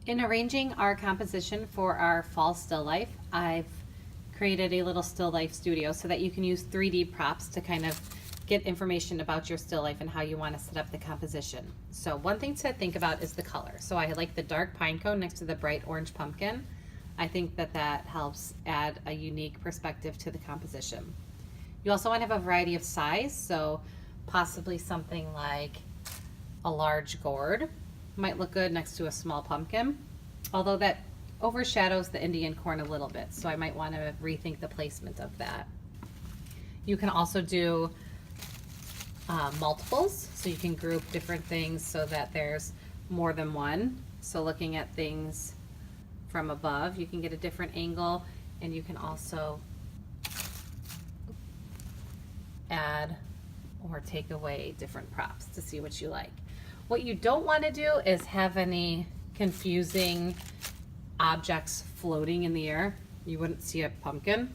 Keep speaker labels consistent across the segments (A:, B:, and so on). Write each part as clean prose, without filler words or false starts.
A: In arranging our composition for our fall still life, I've created a little still life studio so that you can use 3D props to kind of get information about your still life and how you want to set up the composition. So one thing to think about is the color. So I like the dark pine cone next to the bright orange pumpkin. I think that that helps add a unique perspective to the composition. You also want to have a variety of size, so possibly something like a large gourd might look good next to a small pumpkin, although that overshadows the Indian corn a little bit, so I might want to rethink the placement of that. You can also do multiples, so you can group different things so that there's more than one. So looking at things from above, you can get a different angle, and you can also add or take away different props to see what you like. What you don't want to do is have any confusing objects floating in the air. You wouldn't see a pumpkin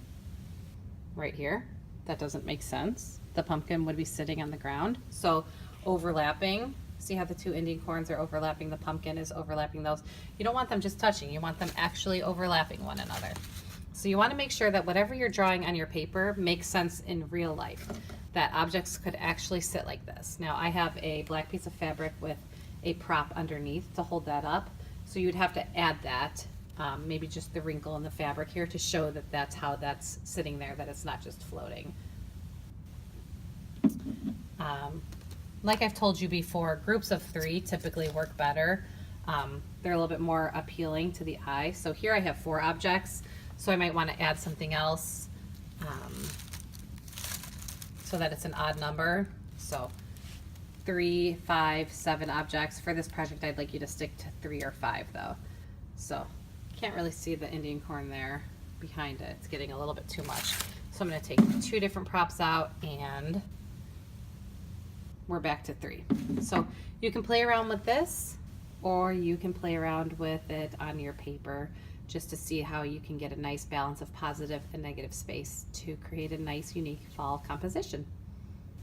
A: right here. That doesn't make sense. The pumpkin would be sitting on the ground. So overlapping, see how the two Indian corns are overlapping, the pumpkin is overlapping those. You don't want them just touching, you want them actually overlapping one another. So you want to make sure that whatever you're drawing on your paper makes sense in real life, that objects could actually sit like this. Now I have a black piece of fabric with a prop underneath to hold that up. So you'd have to add that, maybe just the wrinkle in the fabric here to show that that's how that's sitting there, that it's not just floating. Like I've told you before, groups of 3 typically work better. They're a little bit more appealing to the eye. So here I have 4 objects, so I might want to add something else so that it's an odd number. So 3, 5, 7 objects. For this project, I'd like you to stick to 3 or 5 though. So can't really see the Indian corn there behind it. It's getting a little bit too much. So I'm going to take 2 different props out and we're back to 3. So you can play around with this, or you can play around with it on your paper just to see how you can get a nice balance of positive and negative space to create a nice, unique fall composition.